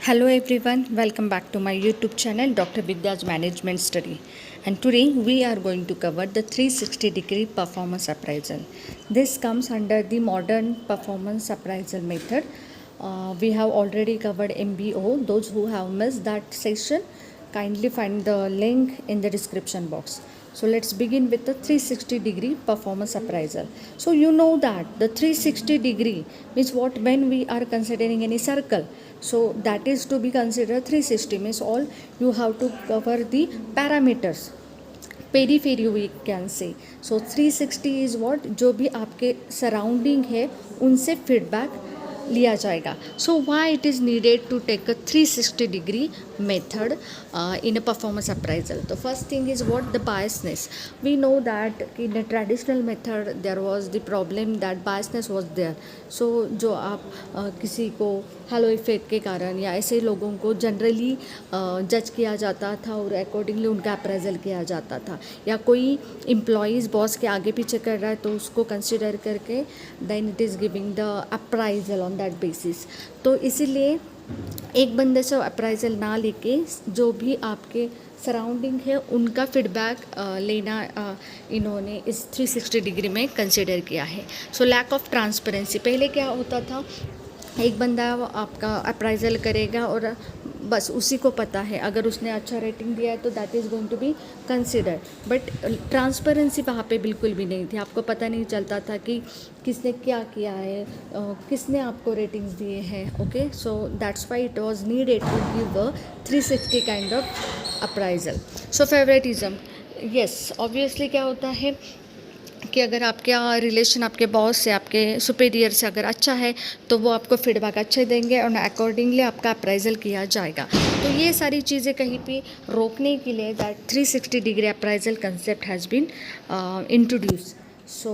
Hello everyone, welcome back to my YouTube channel Dr. Vidya's Management Study. And today we are going to cover the 360-degree performance appraisal. This comes under the modern performance appraisal method. We have already covered MBO. Those who have missed that session, kindly find the link in the description box. So let's begin with the 360-degree performance appraisal. So you know that the 360-degree means what when we are considering any circle. So that is to be considered 360 means all you have to cover the parameters. Periphery we can say so 360 is what जो भी आपके surrounding है उनसे feedback लिया जाएगा. So why it is needed to take a 360 degree method in a performance appraisal. The first thing is what the biasness. We know that in a traditional method there was the problem that biasness was there. So जो आप किसी को hello effect के कारण या ऐसे लोगों को जनरली जज किया जाता था और अकॉर्डिंगली उनका अप्रेजल किया जाता था, या कोई एम्प्लॉयज़ बॉस के आगे पीछे कर रहा है तो उसको कंसिडर करके then it is giving the appraisal on that basis. तो इसीलिए एक बंदे से अप्राइजल ना लेके जो भी आपके सराउंडिंग है उनका फीडबैक लेना इन्होंने इस 360 डिग्री में कंसिडर किया है. So lack of transparency. पहले क्या होता था, एक बंदा आपका अप्राइजल करेगा और बस उसी को पता है, अगर उसने अच्छा रेटिंग दिया है तो that is going to be consider. But transparency वहाँ पे बिल्कुल भी नहीं थी. आपको पता नहीं चलता था कि किसने क्या किया है, किसने आपको रेटिंग्स दिए हैं. Okay, so that's why it was needed to give a 360 kind of appraisal. So favouritism, yes obviously क्या होता है कि अगर आपके रिलेशन आपके बॉस से आपके सुपीरियर से अगर अच्छा है तो वो आपको फीडबैक अच्छे देंगे और अकॉर्डिंगली आपका अप्राइजल किया जाएगा. तो ये सारी चीज़ें कहीं पे रोकने के लिए that 360 degree appraisal concept has been introduce. So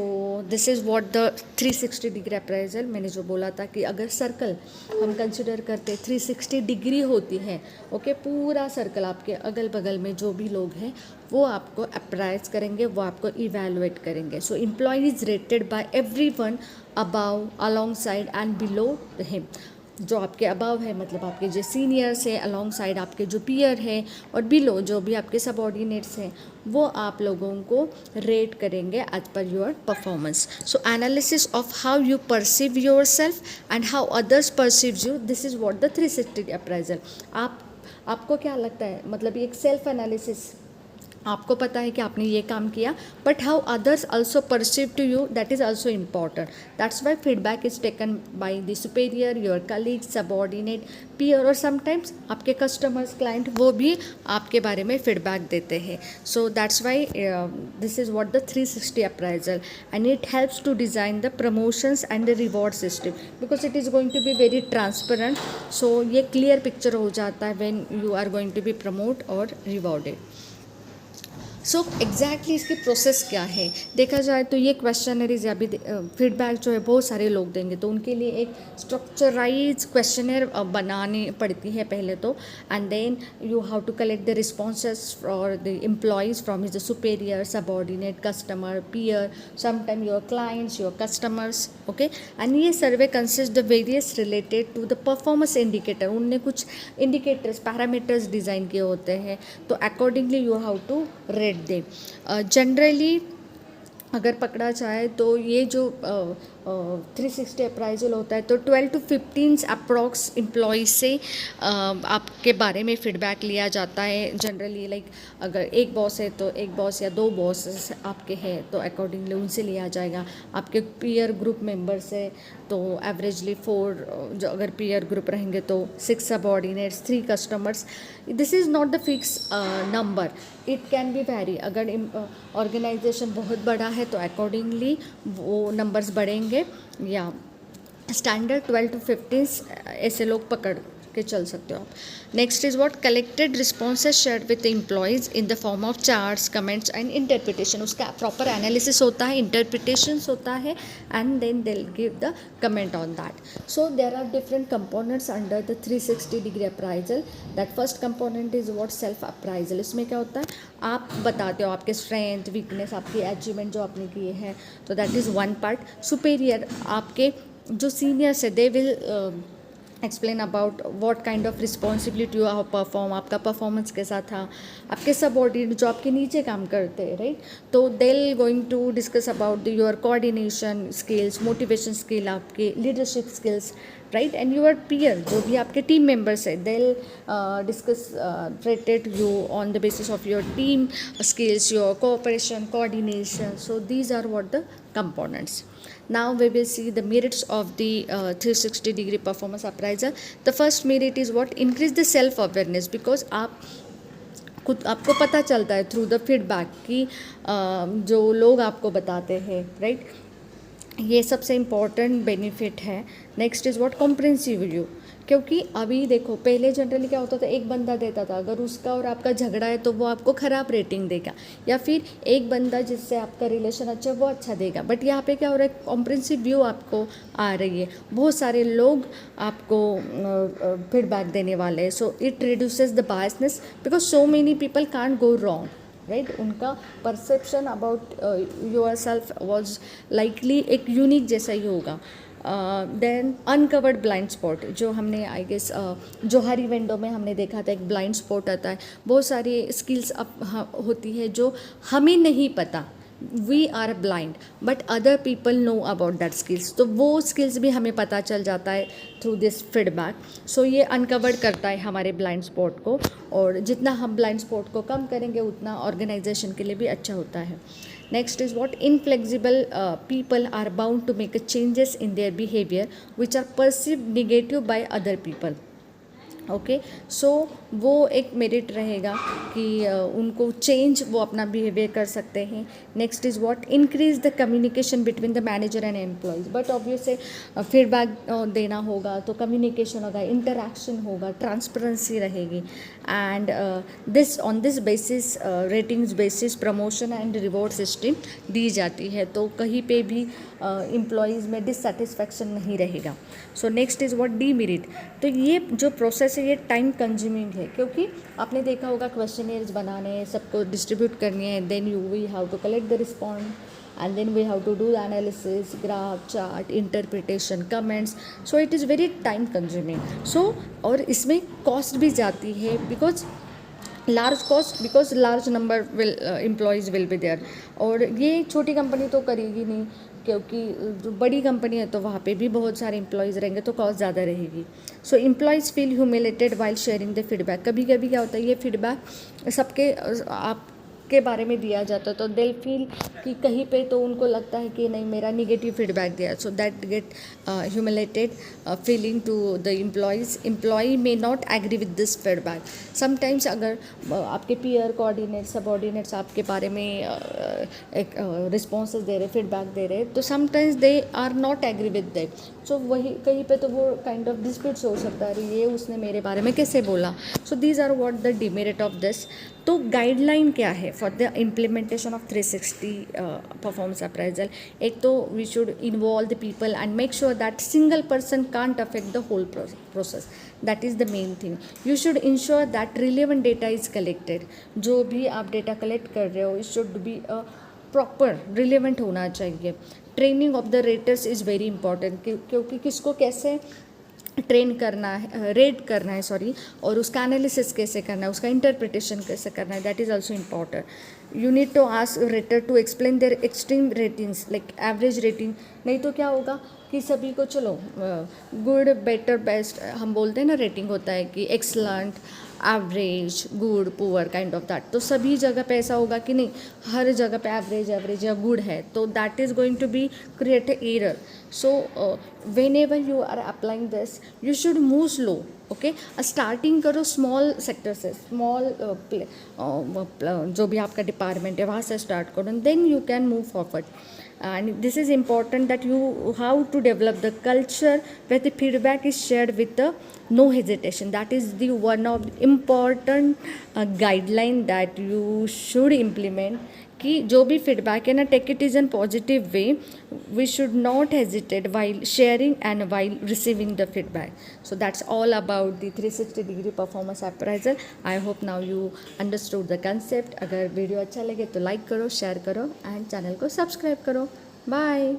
this is what the 360 degree appraisal. मैंने जो बोला था कि अगर सर्कल हम कंसिडर करते 360 डिग्री होती है, ओके, पूरा सर्कल आपके अगल बगल में जो भी लोग हैं वो आपको अप्राइज करेंगे, वो आपको इवेलुएट करेंगे. So employ is rated by everyone above, alongside and below him. जो आपके अबव है मतलब आपके जो सीनियर्स है, अलॉन्ग साइड आपके जो पीयर है, और बिलो जो भी आपके सबऑर्डिनेट्स हैं वो आप लोगों को रेट करेंगे as per your performance. So analysis of how you perceive your self and how others perceive you, this is what the 360 appraisal. आपको क्या लगता है, मतलब एक सेल्फ एनालिसिस, आपको पता है कि आपने ये काम किया, but how others also perceive to you, that is also important. That's why feedback is taken by the superior, your colleague, subordinate, peer, और समटाइम्स आपके कस्टमर्स, क्लाइंट, वो भी आपके बारे में फीडबैक देते हैं. So that's why this is what the 360 appraisal, and it helps to design the promotions and the reward system because it is going to be very transparent. So ये clear picture हो जाता है when you are going to be promote और rewarded. So exactly इसकी process क्या है देखा जाए तो ये क्वेश्चनरीज या भी फीडबैक जो है बहुत सारे लोग देंगे, तो उनके लिए एक स्ट्रक्चराइज क्वेश्चनर बनानी पड़ती है पहले तो, and then you have to collect the responses for the employees from his the superior, subordinate, customer, peer, sometime your clients, your customers. Okay, and ये survey consist the various related to the performance indicator. उनने कुछ indicators, parameters design किए होते हैं, तो accordingly you have to rate they. Generally अगर पकड़ा जाए तो ये जो 360 अप्राइजल होता है तो 12 to 15 अप्रॉक्स एम्प्लॉय से आपके बारे में फ़ीडबैक लिया जाता है. जनरली लाइक अगर एक बॉस है तो एक बॉस या दो बॉस आपके हैं तो अकॉर्डिंगली उनसे लिया जाएगा. आपके पीयर ग्रुप मेंबर्स है तो एवरेजली 4, जो अगर पीयर ग्रुप रहेंगे तो 6 subordinates, 3 customers. This is not the fix number, it can be vary. अगर ऑर्गेनाइजेशन बहुत बड़ा है तो अकॉर्डिंगली वो नंबर्स बढ़ेंगे, या स्टैंडर्ड 12 to 15 ऐसे लोग पकड़ के चल सकते हो आप. Next is what collected responses shared with employees in the form of charts, comments and interpretation. उसका प्रॉपर एनालिसिस होता है, इंटरप्रिटेशंस होता है, and then they will give the comment on that. So there are different components under the 360 degree appraisal. That first component is what self appraisal. इसमें क्या होता है, आप बताते हो आपके स्ट्रेंथ, वीकनेस, आपकी अचीवमेंट जो आपने किए हैं, तो that is one part. Superior आपके जो सीनियर्स है they will explain about what kind of responsibility you have perform, आपका परफॉर्मेंस कैसा था, आपके सबऑर्डिनेट जो आपके नीचे काम करते हैं, राइट, तो they going to discuss about your coordination skills, motivation skill, आपके leadership skills, right, and your peer जो भी आपके टीम मेंबर्स है, they discuss rated you on the basis of your team skills, your cooperation, coordination. So these are what the components. Now we will see the merits of the 360-degree performance appraisal. The first merit is what? Increase the self awareness, because आप खुद आपको पता चलता है through the feedback कि जो लोग आपको बताते हैं, राइट, ये सबसे इम्पॉर्टेंट बेनिफिट है. Next is what? Comprehensive view. क्योंकि अभी देखो, पहले जनरली क्या होता था, एक बंदा देता था, अगर उसका और आपका झगड़ा है तो वो आपको ख़राब रेटिंग देगा, या फिर एक बंदा जिससे आपका रिलेशन अच्छा है वो अच्छा देगा. बट यहाँ पे क्या हो रहा है? कॉम्प्रिहेंसिव व्यू आपको आ रही है, बहुत सारे लोग आपको फीडबैक देने वाले हैं. So it reduces the biasness, because so many people can't go wrong, right. उनका perception about your self was likely एक यूनिक जैसा ही होगा. देन अनकवर्ड ब्लाइंड स्पॉट, जो हमने आई गेस जोहारी विंडो में हमने देखा था, एक ब्लाइंड स्पॉट आता है. बहुत सारी स्किल्स होती है जो हमें नहीं पता, we are blind, but other people know about that skills. तो वो स्किल्स भी हमें पता चल जाता है थ्रू दिस फीडबैक. सो ये अनकवर्ड करता है हमारे ब्लाइंड स्पॉट को, और जितना हम ब्लाइंड स्पॉट को कम करेंगे उतना ऑर्गेनाइजेशन के लिए भी अच्छा होता है. Next is what? Inflexible people are bound to make changes in their behavior which are perceived negative by other people. Okay, so वो एक मेरिट रहेगा कि उनको चेंज, वो अपना बिहेवियर कर सकते हैं. Next is what? Increase the communication between the manager and employees. But obviously feedback देना होगा तो कम्युनिकेशन होगा, इंटरेक्शन होगा, ट्रांसपेरेंसी रहेगी. And this on this basis, ratings basis promotion and reward system दी जाती है, तो कहीं पे भी एम्प्लॉयज़ में डिससेटिस्फैक्शन नहीं रहेगा. So next is what? Demerit. तो ये जो प्रोसेस है ये टाइम कंज्यूमिंग है, क्योंकि आपने देखा होगा क्वेश्चनर्स बनाने, सबको डिस्ट्रीब्यूट करनी है, then you we have to collect the response, and then we have to do the analysis, graph, chart, interpretation, comments. So it is very time consuming. So और इसमें कॉस्ट भी जाती है, because large cost, because large number will employees will be there. और ये छोटी company तो करेगी नहीं, क्योंकि जो बड़ी कंपनी है तो वहाँ पे भी बहुत सारे एम्प्लॉयज़ रहेंगे, तो कॉस्ट ज़्यादा रहेगी. So employees feel humiliated while sharing the feedback. कभी कभी क्या होता है, ये फीडबैक सबके आप के बारे में दिया जाता है, तो दिल फील कि कहीं पे तो उनको लगता है कि नहीं, मेरा निगेटिव फीडबैक दिया, so that get humiliated feeling to the employees. Employee may not agree with this feedback. Sometimes अगर आपके पीयर, कोऑर्डिनेट, सबऑर्डिनेट्स आपके बारे में एक रिस्पॉन्सेस दे रहे, फीडबैक दे रहे, तो sometimes they are not agree with that. So वही कहीं पे तो वो काइंड ऑफ डिस्प्यूट्स हो सकता है, ये उसने मेरे बारे में कैसे बोला. So these are what the demerit of this. तो गाइडलाइन क्या है for the implementation of 360 performance appraisal? एक तो we should involve the people and make sure that single person can't affect the whole process. That is the main thing. You should ensure that relevant data is collected. जो भी आप data collect कर रहे हो, it should be proper, relevant होना चाहिए. Training of the raters is very important, क्योंकि किसको कैसे ट्रेन करना है, रेट करना है, सॉरी, और उसका एनालिसिस कैसे करना है, उसका इंटरप्रिटेशन कैसे करना है, that is also important. You need to ask rater to explain their extreme ratings, like average rating. नहीं तो क्या होगा कि सभी को चलो गुड, बेटर, बेस्ट हम बोलते हैं ना, रेटिंग होता है कि excellent, average, good, poor, kind of that. तो सभी जगह पे ऐसा होगा कि नहीं, हर जगह पे एवरेज, एवरेज या गुड है, तो that is going to be create error. So whenever you are applying this, you should move slow. Okay, starting करो स्मॉल सेक्टर से, स्मॉल जो भी आपका डिपार्टमेंट है वहाँ से स्टार्ट करो, then you can move forward. And this is important that you how to develop the culture where the feedback is shared with the no hesitation. That is the one of important guideline that you should implement. कि जो भी feedback है ना, take it is an positive way. We should not hesitate while sharing and while receiving the feedback. So that's all about the 360 degree performance appraisal. I hope now you understood the concept. अगर video अच्छा लगे तो like करो, share करो and channel को subscribe करो. Bye.